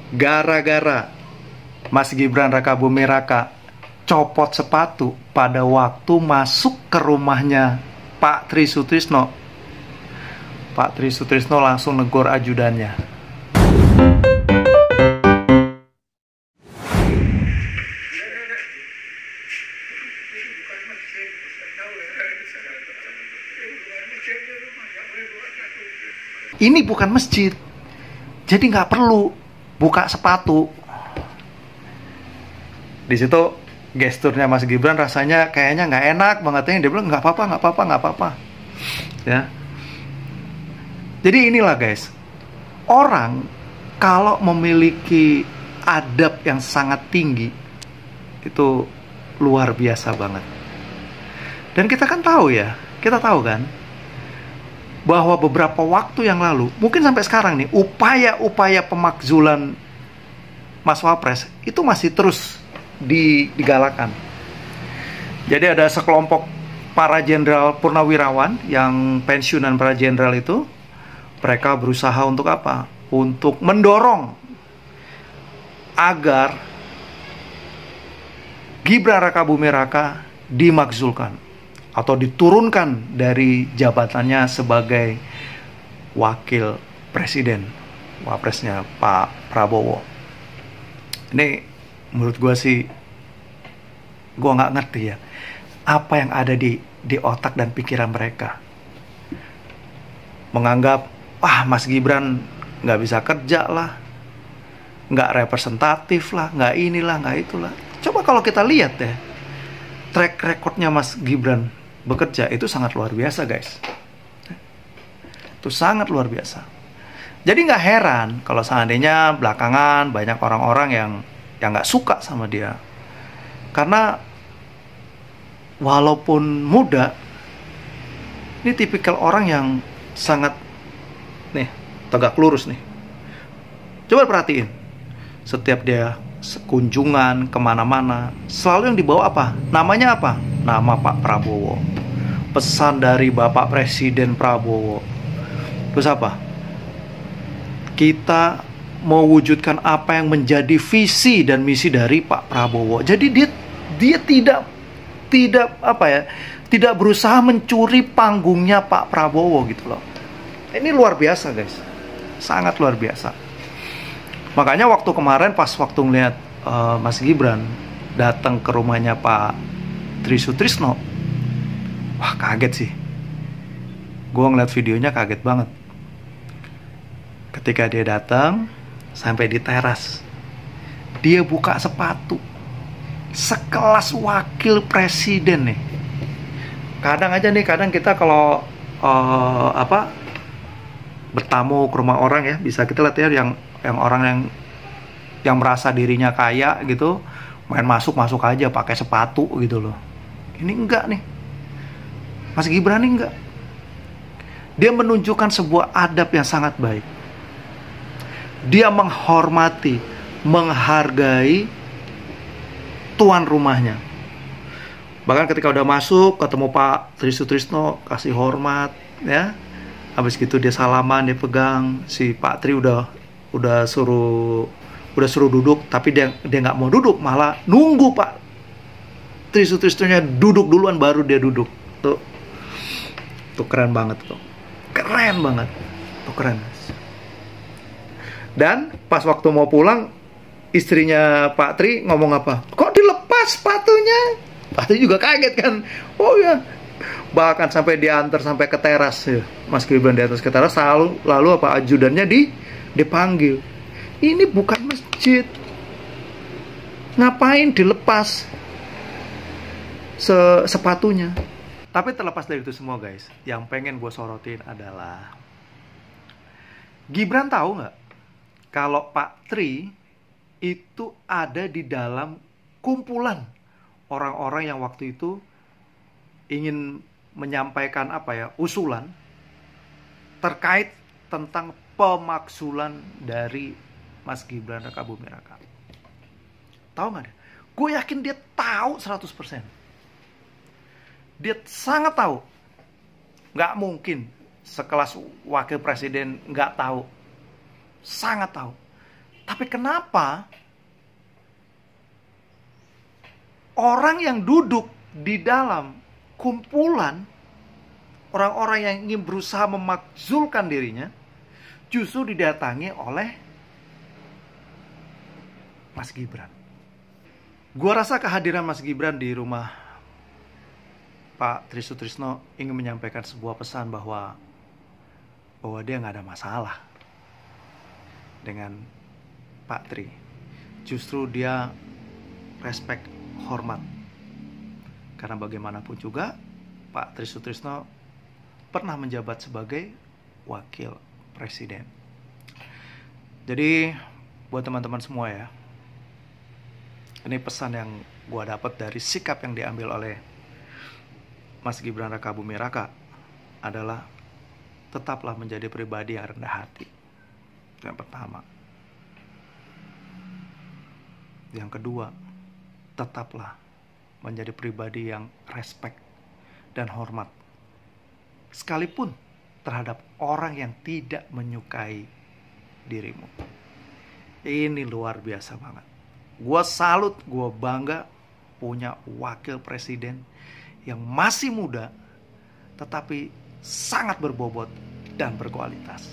Gara-gara Mas Gibran Rakabuming Raka copot sepatu pada waktu masuk ke rumahnya Pak Tri Sutrisno, Pak Tri Sutrisno langsung negor ajudannya. Ini bukan masjid, jadi nggak perlu buka sepatu. Di situ gesturnya Mas Gibran rasanya kayaknya nggak enak banget ya. Dia bilang nggak apa-apa, nggak apa-apa, nggak apa-apa. Ya. Jadi inilah guys, orang kalau memiliki adab yang sangat tinggi itu luar biasa banget. Dan kita kan tahu ya, kita tahu kan bahwa beberapa waktu yang lalu, mungkin sampai sekarang nih, upaya-upaya pemakzulan Mas Wapres itu masih terus digalakan. Jadi ada sekelompok para jenderal purnawirawan yang pensiunan para jenderal itu, mereka berusaha untuk apa? Untuk mendorong agar Gibran Rakabuming Raka dimakzulkan atau diturunkan dari jabatannya sebagai wakil presiden, wapresnya Pak Prabowo. Ini menurut gue sih, gue nggak ngerti ya apa yang ada di otak dan pikiran mereka. Menganggap, Mas Gibran nggak bisa kerja lah, nggak representatif lah, nggak inilah, nggak itulah. Coba kalau kita lihat ya, track recordnya Mas Gibran bekerja itu sangat luar biasa guys. Itu sangat luar biasa. Jadi nggak heran kalau seandainya belakangan banyak orang-orang yang nggak suka sama dia. Karena walaupun muda, ini tipikal orang yang sangat tegak lurus nih. Coba perhatiin, setiap dia kunjungan kemana-mana, selalu yang dibawa apa? Namanya apa? Nama Pak Prabowo, pesan dari Bapak Presiden Prabowo. Terus apa? Kita mewujudkan apa yang menjadi visi dan misi dari Pak Prabowo. Jadi dia tidak berusaha mencuri panggungnya Pak Prabowo gitu loh. Ini luar biasa guys, sangat luar biasa. Makanya waktu kemarin pas waktu ngeliat Mas Gibran datang ke rumahnya Pak Tri Sutrisno, wah kaget sih. Gue ngeliat videonya kaget banget. Ketika dia datang sampai di teras, dia buka sepatu sekelas wakil presiden nih. Kadang kita kalau bertamu ke rumah orang ya, bisa kita lihat ya yang orang yang merasa dirinya kaya gitu, main masuk aja pakai sepatu gitu loh. Ini enggak nih, Mas Gibran ini enggak. Dia menunjukkan sebuah adab yang sangat baik. Dia menghormati, menghargai tuan rumahnya. Bahkan ketika udah masuk ketemu Pak Tri Sutrisno, kasih hormat ya. Habis gitu dia salaman, dia pegang. Si Pak Tri udah suruh duduk, tapi dia nggak mau duduk, malah nunggu Pak Tri Sutrisno-nya duduk duluan baru dia duduk. Tuh keren banget tuh. Keren banget. Tuh keren. Dan pas waktu mau pulang, istrinya Pak Tri ngomong apa? Kok dilepas sepatunya? Pak Tri juga kaget kan. Oh ya. Bahkan sampai diantar sampai ke teras ya. Mas Gibran di atas ke teras, lalu apa ajudannya dipanggil. Ini bukan masjid. Ngapain dilepas sepatunya? Tapi terlepas dari itu semua guys, yang pengen gue sorotin adalah Gibran tahu nggak kalau Pak Tri itu ada di dalam kumpulan orang-orang yang waktu itu ingin menyampaikan usulan terkait tentang pemakzulan dari Mas Gibran Rakabuming Raka. Tahu nggak dia? Gue yakin dia tahu 100%. Dia sangat tahu. Nggak mungkin sekelas wakil presiden nggak tahu. Sangat tahu. Tapi kenapa orang yang duduk di dalam kumpulan orang-orang yang ingin berusaha memakzulkan dirinya justru didatangi oleh Mas Gibran? Gua rasa kehadiran Mas Gibran di rumah Pak Tri Sutrisno ingin menyampaikan sebuah pesan bahwa dia nggak ada masalah dengan Pak Tri. Justru dia respect, hormat. Karena bagaimanapun juga Pak Tri Sutrisno pernah menjabat sebagai wakil presiden. Jadi buat teman-teman semua ya, ini pesan yang gue dapat dari sikap yang diambil oleh Mas Gibran Rakabuming Raka adalah tetaplah menjadi pribadi yang rendah hati. Yang pertama. Yang kedua, tetaplah menjadi pribadi yang respect dan hormat, sekalipun terhadap orang yang tidak menyukai dirimu. Ini luar biasa banget. Gue salut, gue bangga punya wakil presiden yang masih muda tetapi sangat berbobot dan berkualitas.